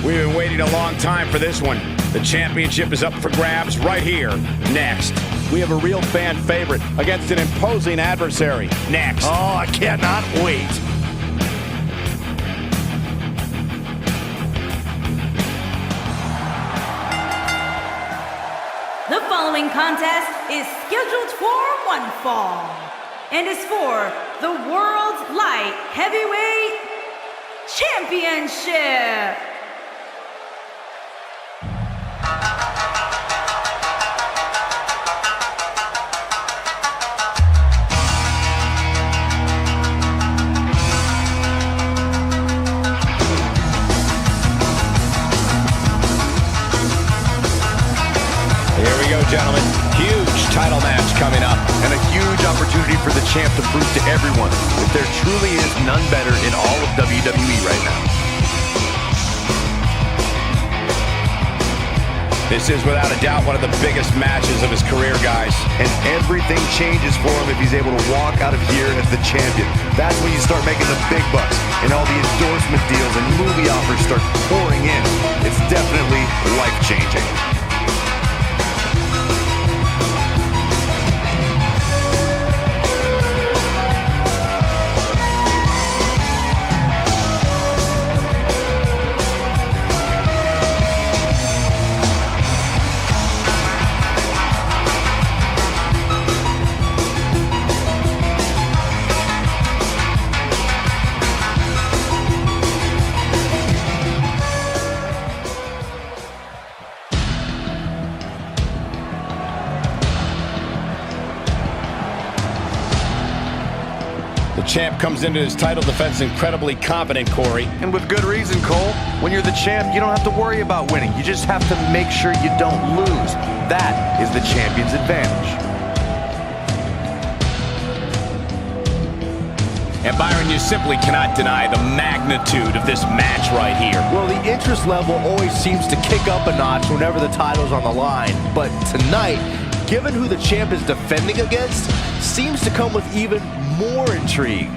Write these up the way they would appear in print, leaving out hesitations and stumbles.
We've been waiting a long time for this one. The championship is up for grabs right here, next. We have a real fan favorite against an imposing adversary. Next. Oh, I cannot wait. The following contest is scheduled for one fall and is for the World's Light Heavyweight Championship. Here we go, gentlemen. Huge title match coming up. And a huge opportunity for the champ to prove to everyone that there truly is none better in all of WWE right now. This is without a doubt one of the biggest matches of his career, guys. And everything changes for him if he's able to walk out of here as the champion. That's when you start making the big bucks and all the endorsement deals and movie offers start pouring in. It's definitely life-changing. The champ comes into his title defense incredibly confident, Corey. And with good reason, Cole. When you're the champ, you don't have to worry about winning. You just have to make sure you don't lose. That is the champion's advantage. And Byron, you simply cannot deny the magnitude of this match right here. Well, the interest level always seems to kick up a notch whenever the title's on the line. But tonight, given who the champ is defending against, seems to come with even more intrigue.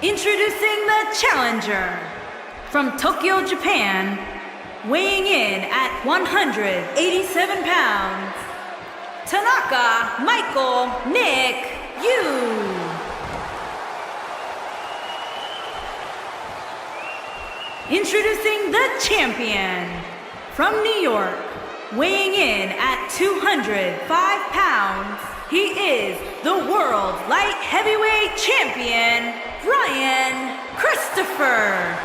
Introducing the challenger from Tokyo, Japan, weighing in at 187 pounds, Tanaka Michael Nick Yu. Introducing the champion from New York, weighing in at 205 pounds, he is the World Light Heavyweight Champion, Ryan Christopher.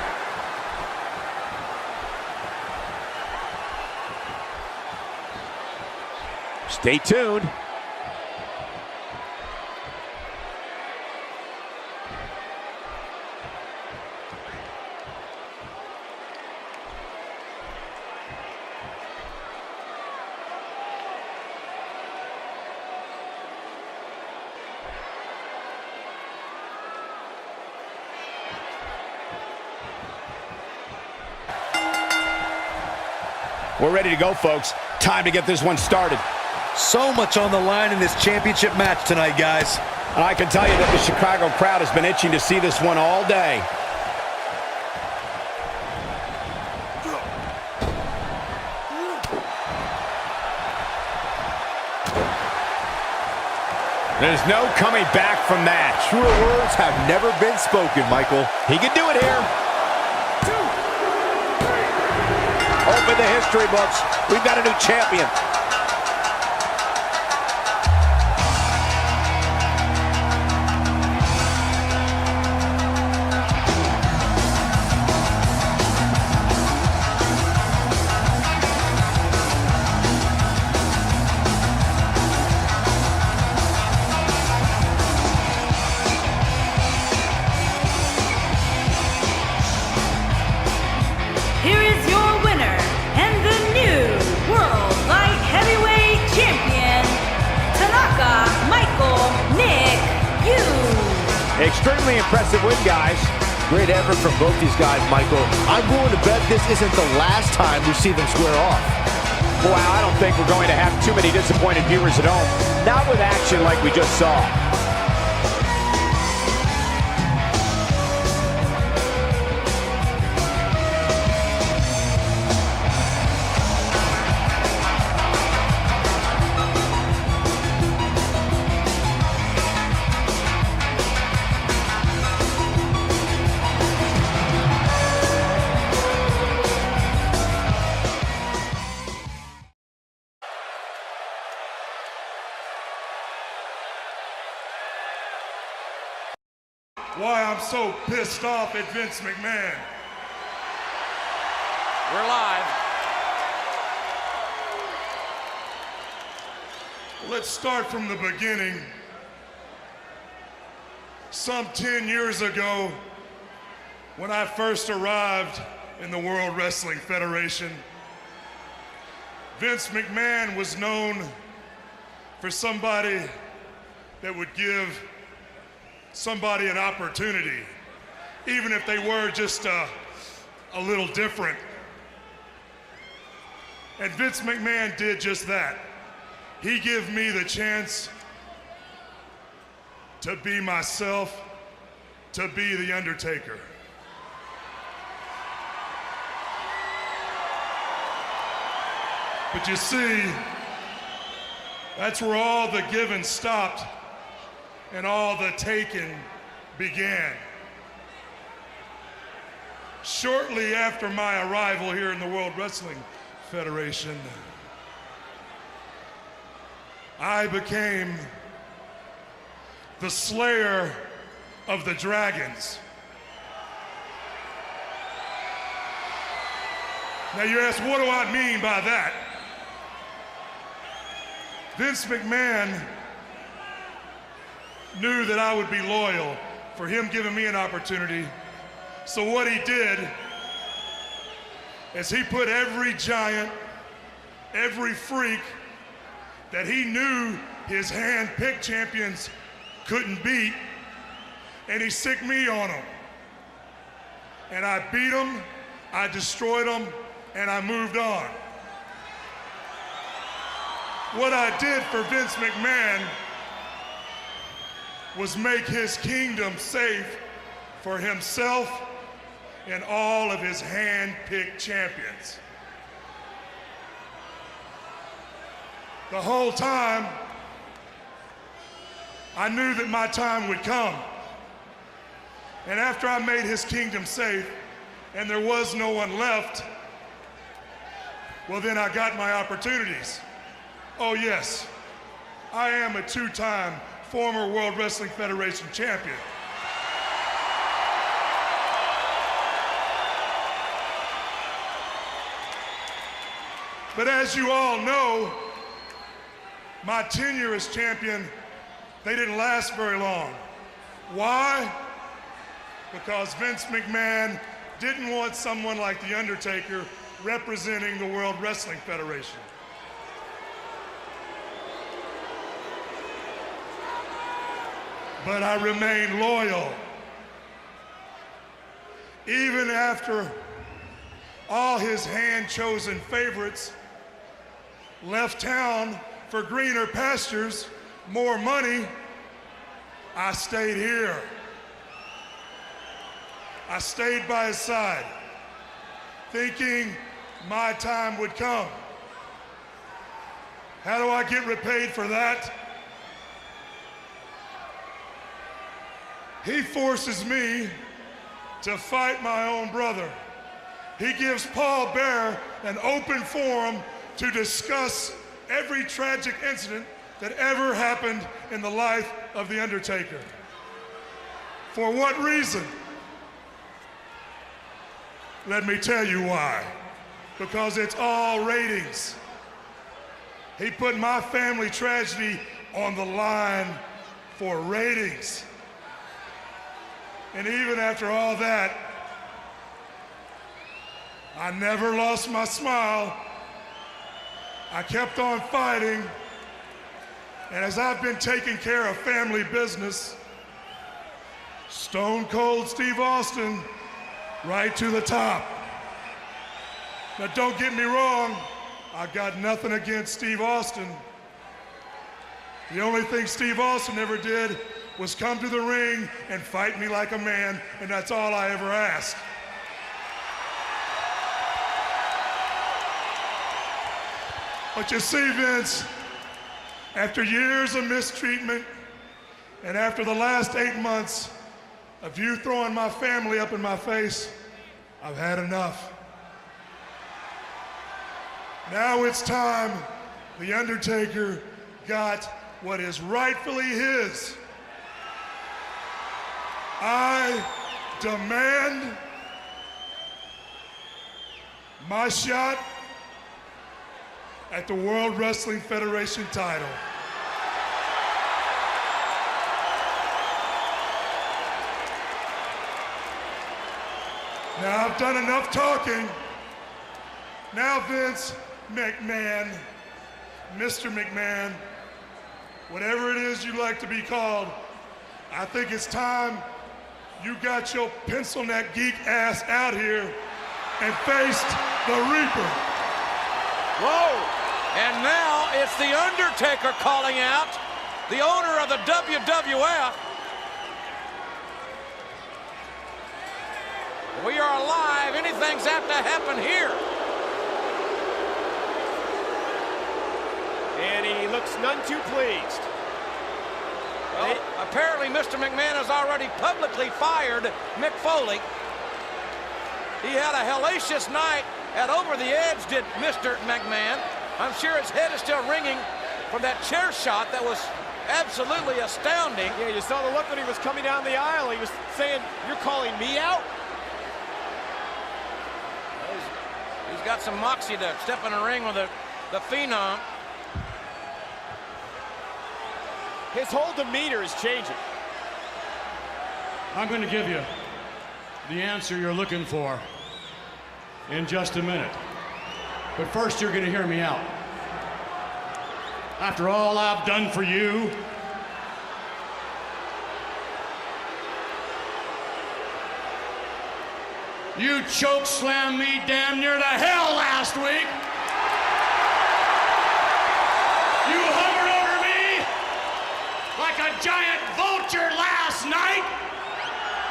Stay tuned. We're ready to go, folks. Time to get this one started. So much on the line in this championship match tonight, guys. And I can tell you that the Chicago crowd has been itching to see this one all day. There's no coming back from that. Truer words have never been spoken, Michael. He can do it here. Open the history books. We've got a new champion. extremely impressive win, guys. Great effort from both these guys, Michael. I'm willing to bet this isn't the last time we see them square off. Wow, I don't think we're going to have too many disappointed viewers at home. Not with action like we just saw. Why I'm so pissed off at Vince McMahon. We're live. Let's start from the beginning. Some 10 years ago, when I first arrived in the World Wrestling Federation, Vince McMahon was known for somebody that would give somebody an opportunity, even if they were just a little different. And Vince McMahon did just that. He gave me the chance to be myself, to be The Undertaker. But you see, that's where all the giving stopped and all the taking began. Shortly after my arrival here in the World Wrestling Federation, I became the Slayer of the Dragons. Now you ask, what do I mean by that? Vince McMahon knew that I would be loyal for him giving me an opportunity. So what he did is he put every giant, every freak that he knew his hand-picked champions couldn't beat, and he sicked me on them. And I beat them, I destroyed them, and I moved on. What I did for Vince McMahon was make his kingdom safe for himself and all of his hand-picked champions. The whole time, I knew that my time would come. And after I made his kingdom safe and there was no one left, well, then I got my opportunities. Oh yes, I am a two-time former World Wrestling Federation champion. But as you all know, my tenure as champion, they didn't last very long. Why? Because Vince McMahon didn't want someone like The Undertaker representing the World Wrestling Federation. But I remained loyal. Even after all his hand-chosen favorites left town for greener pastures, more money, I stayed here. I stayed by his side, thinking my time would come. How do I get repaid for that? He forces me to fight my own brother. He gives Paul Bearer an open forum to discuss every tragic incident that ever happened in the life of The Undertaker. For what reason? Let me tell you why. Because it's all ratings. He put my family tragedy on the line for ratings. And even after all that, I never lost my smile. I kept on fighting. And as I've been taking care of family business, Stone Cold Steve Austin right to the top. Now don't get me wrong, I got nothing against Steve Austin. The only thing Steve Austin ever did was come to the ring and fight me like a man, and that's all I ever asked. But you see, Vince, after years of mistreatment and after the last 8 months of you throwing my family up in my face, I've had enough. Now it's time The Undertaker got what is rightfully his. I demand my shot at the World Wrestling Federation title. Now I've done enough talking. Now Vince McMahon, Mr. McMahon, whatever it is you like to be called, I think it's time you got your pencil neck geek ass out here and faced the Reaper. Whoa! And now it's The Undertaker calling out, the owner of the WWF. We are alive. Anything's apt to happen here. And he looks none too pleased. Well, apparently Mr. McMahon has already publicly fired Mick Foley. He had a hellacious night at Over the Edge, did Mr. McMahon. I'm sure his head is still ringing from that chair shot that was absolutely astounding. Yeah, you saw the look when he was coming down the aisle. He was saying, "You're calling me out?" He's got some moxie to step in the ring with the Phenom. His whole demeanor is changing. I'm going to give you the answer you're looking for in just a minute. But first, you're going to hear me out. After all I've done for you, you chokeslammed me damn near to hell last week. You hovered over me like a giant vulture last night.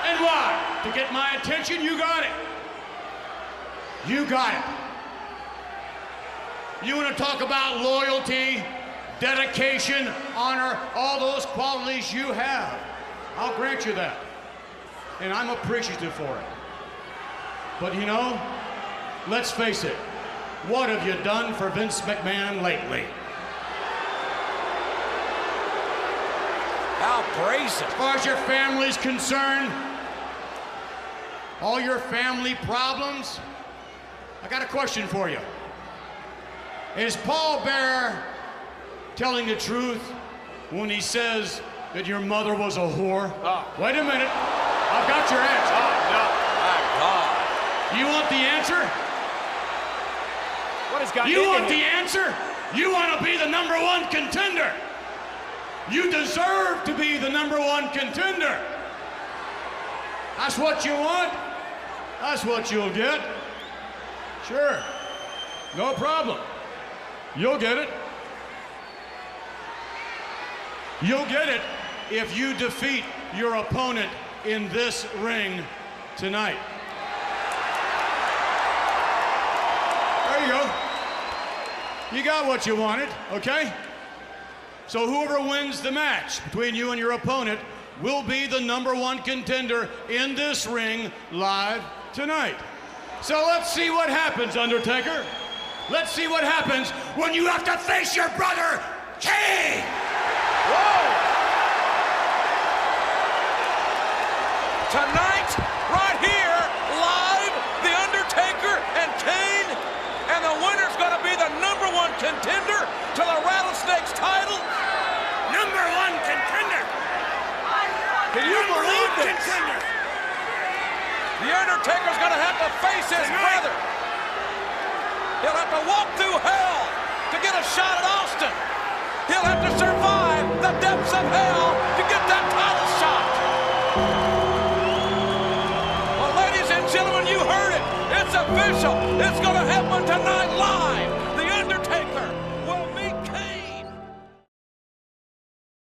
And why? To get my attention, you got it. You got it. You want to talk about loyalty, dedication, honor, all those qualities you have. I'll grant you that. And I'm appreciative for it. But you know, let's face it, what have you done for Vince McMahon lately? How brazen. As far as your family's concerned, all your family problems, I got a question for you. Is Paul Bearer telling the truth when he says that your mother was a whore? Oh. Wait a minute. I've got your answer. Oh, no. My God. You want the answer? What has got You want the answer? You want to be the #1 contender. You deserve to be the #1 contender. That's what you want. That's what you'll get. Sure. No problem. You'll get it. You'll get it if you defeat your opponent in this ring tonight. There you go. You got what you wanted, okay? So whoever wins the match between you and your opponent will be the #1 contender in this ring live tonight. So let's see what happens, Undertaker. Let's see what happens when you have to face your brother, Kane! Whoa! Tonight, right here, live, The Undertaker and Kane, and the winner's gonna be the #1 contender to the Rattlesnakes title. #1 contender. Can you believe this? The Undertaker's gonna have to face his brother. He'll have to walk through hell to get a shot at Austin. He'll have to survive the depths of hell to get that title shot. It's official. It's going to happen tonight live